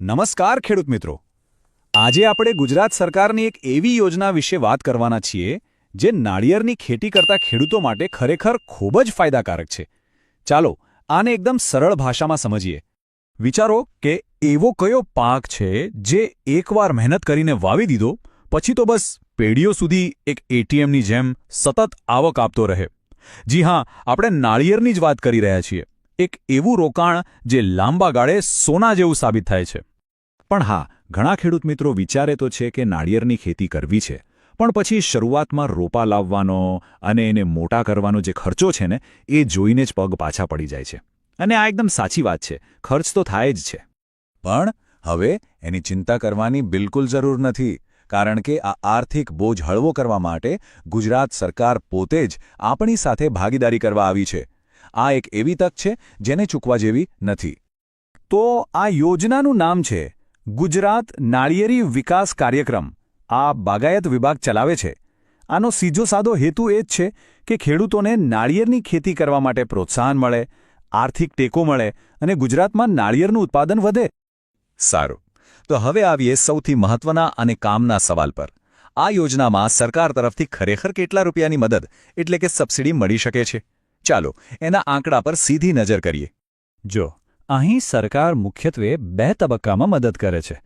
નમસ્કાર ખેડૂત મિત્રો. આજે આપણે ગુજરાત સરકારની એક એવી યોજના વિશે વાત કરવાના છીએ જે નાળિયેરની ખેતી કરતા ખેડૂતો માટે ખરેખર ખૂબ જ ફાયદાકારક છે. ચાલો આને એકદમ સરળ ભાષામાં સમજીએ. વિચારો કે એવો કયો પાક છે જે એકવાર મહેનત કરીને વાવી દીધો પછી તો બસ પેઢીઓ સુધી એક એટીએમની જેમ સતત આવક આપતો રહે. જી હા, આપણે નાળિયેરની જ વાત કરી રહ્યા છીએ. એક એવું રોકાણ જે લાંબા ગાળે સોના જેવું સાબિત થાય છે. પણ હા, ઘણા ખેડૂત મિત્રો વિચારે તો છે કે નાળિયેરની ખેતી કરવી છે, પણ પછી શરૂઆતમાં રોપા લાવવાનો અને એને મોટા કરવાનો જે ખર્ચો છે ને, એ જોઈને જ પગ પાછા પડી જાય છે. અને આ એકદમ સાચી વાત છે, ખર્ચ તો થાય જ છે. પણ હવે એની ચિંતા કરવાની બિલકુલ જરૂર નથી, કારણ કે આ આર્થિક બોજ હળવો કરવા માટે ગુજરાત સરકાર પોતે જ આપણી સાથે ભાગીદારી કરવા આવી છે. આ એક એવી તક છે જેને ચૂકવા જેવી નથી. તો આ યોજનાનું નામ છે ગુજરાત નાળિયેરી વિકાસ કાર્યક્રમ. આ બાગાયત વિભાગ ચલાવે છે. આનો સીધો સાદો હેતુ એ જ છે કે ખેડૂતોને નાળિયેરની ખેતી કરવા માટે પ્રોત્સાહન મળે, આર્થિક ટેકો મળે અને ગુજરાતમાં નાળિયેરનું ઉત્પાદન વધે. સારું, તો હવે આવીએ સૌથી મહત્વના અને કામના સવાલ પર. આ યોજનામાં સરકાર તરફથી ખરેખર કેટલા રૂપિયાની મદદ એટલે કે સબસિડી મળી શકે છે? ચાલો એના આંકડા પર સીધી નજર કરીએ. જો અહીં સરકાર મુખ્યત્વે 2 તબક્કામાં મદદ કરે છે.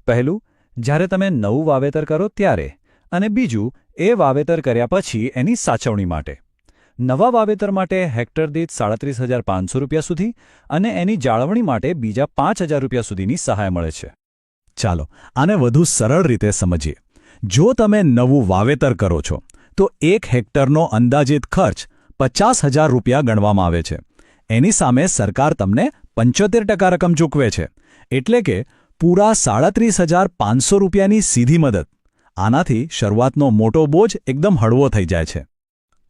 પહેલું, જ્યારે તમે નવું વાવેતર કરો ત્યારે, અને બીજું એ વાવેતર કર્યા પછી એની સાચવણી માટે. નવા વાવેતર માટે હેક્ટર દીઠ 37,500 રૂપિયા સુધી અને એની જાળવણી માટે બીજા 5,000 રૂપિયા સુધીની સહાય મળે છે. ચાલો આને વધુ સરળ રીતે સમજીએ. જો તમે નવું વાવેતર કરો છો તો 1 હેક્ટરનો અંદાજિત ખર્ચ 50,000 રૂપિયા ગણવામાં આવે છે. એની સામે સરકાર તમને 75% રકમ ચૂકવે છે, એટલે કે પૂરા 37,500 રૂપિયાની સીધી મદદ. આનાથી શરૂઆતનો મોટો બોજ એકદમ હળવો થઈ જાય છે.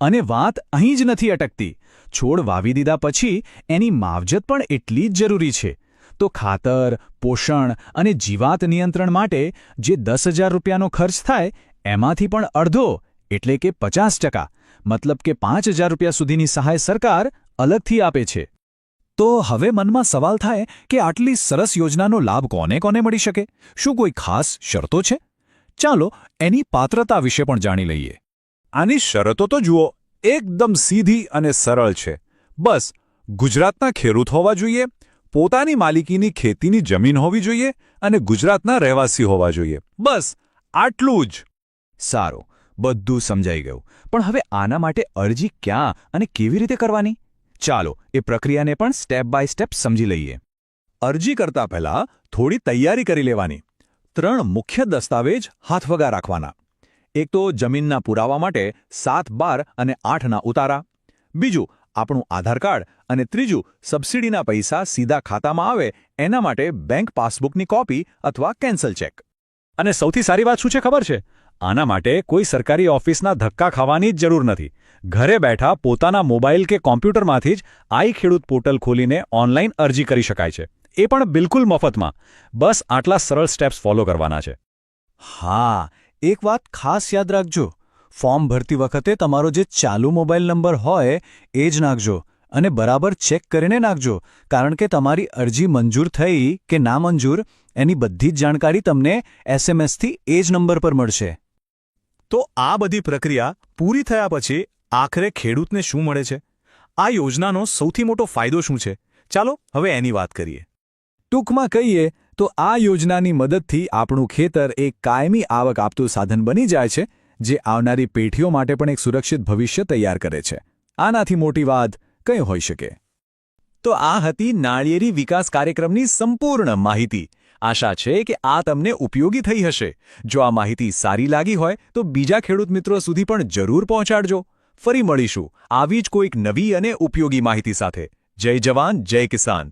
અને વાત અહીં જ નથી અટકતી. છોડ વાવી દીધા પછી એની માવજત પણ એટલી જ જરૂરી છે. તો ખાતર, પોષણ અને જીવાત નિયંત્રણ માટે જે 10,000 રૂપિયાનો ખર્ચ થાય, એમાંથી પણ અડધો એટલે કે 50%, મતલબ કે 5,000 રૂપિયા સુધીની સહાય સરકાર અલગથી આપે છે. તો હવે મનમાં સવાલ થાય કે આટલી સરસ યોજનાનો લાભ કોને કોને મળી શકે? શું કોઈ ખાસ શરતો છે? ચાલો એની પાત્રતા વિશે પણ જાણી લઈએ. આની શરતો તો જુઓ, એકદમ સીધી અને સરળ છે. બસ ગુજરાતના ખેડૂત હોવા જોઈએ, પોતાની માલિકીની ખેતીની જમીન હોવી જોઈએ અને ગુજરાતના રહેવાસી હોવા જોઈએ. બસ આટલું જ. સારું, બધું સમજાઈ ગયું. પણ હવે આના માટે અરજી ક્યાં અને કેવી રીતે કરવાની? ચાલો એ પ્રક્રિયાને પણ સ્ટેપ બાય સ્ટેપ સમજી લઈએ. અરજી કરતા પહેલા થોડી તૈયારી કરી લેવાની. 3 મુખ્ય દસ્તાવેજ હાથવગા રાખવાના. એક તો જમીનના પુરાવા માટે 7, 12 અને 8ના ઉતારા. બીજું આપણું આધાર કાર્ડ. અને ત્રીજું સબસિડીના પૈસા સીધા ખાતામાં આવે એના માટે બેંક પાસબુકની કોપી અથવા કેન્સલ ચેક. અને સૌથી સારી વાત શું છે ખબર છે? આના માટે કોઈ સરકારી ઓફિસના ધક્કા ખાવાની જ જરૂર નથી. ઘરે બેઠા પોતાના મોબાઈલ કે કોમ્પ્યુટરમાંથી જ આઈ ખેડૂત પોર્ટલ ખોલીને ઓનલાઈન અરજી કરી શકાય છે. એ પણ બિલકુલ મફતમાં. બસ આટલા સરળ સ્ટેપ્સ ફોલો કરવાના છે. હા, એક વાત ખાસ યાદ રાખજો. ફોર્મ ભરતી વખતે તમારો જે ચાલુ મોબાઈલ નંબર હોય એ જ નાખજો અને બરાબર ચેક કરીને નાખજો, કારણ કે તમારી અરજી મંજૂર થઈ કે ના મંજૂર એની બધી જ જાણકારી તમને એસએમએસથી એ જ નંબર પર મળશે. તો આ બધી પ્રક્રિયા પૂરી થયા પછી આખરે ખેડૂતને શું મળે છે? આ યોજનાનો સૌથી મોટો ફાયદો શું છે? ચાલો હવે એની વાત કરીએ. ટૂંકમાં કહીએ તો આ યોજનાની મદદથી આપણું ખેતર એક કાયમી આવક આપતું સાધન બની જાય છે, જે આવનારી પેઢીઓ માટે પણ એક સુરક્ષિત ભવિષ્ય તૈયાર કરે છે. આનાથી મોટી વાત કઈ હોઈ શકે? તો આ હતી નાળિયેરી વિકાસ કાર્યક્રમની સંપૂર્ણ માહિતી. આશા છે કે આ તમને ઉપયોગી થઈ હશે. જો આ માહિતી સારી લાગી હોય તો બીજા ખેડૂત મિત્રો સુધી પણ જરૂર પહોંચાડજો. ફરી મળીશું આવી જ કોઈક નવી અને ઉપયોગી માહિતી સાથે. જય જવાન, જય કિસાન.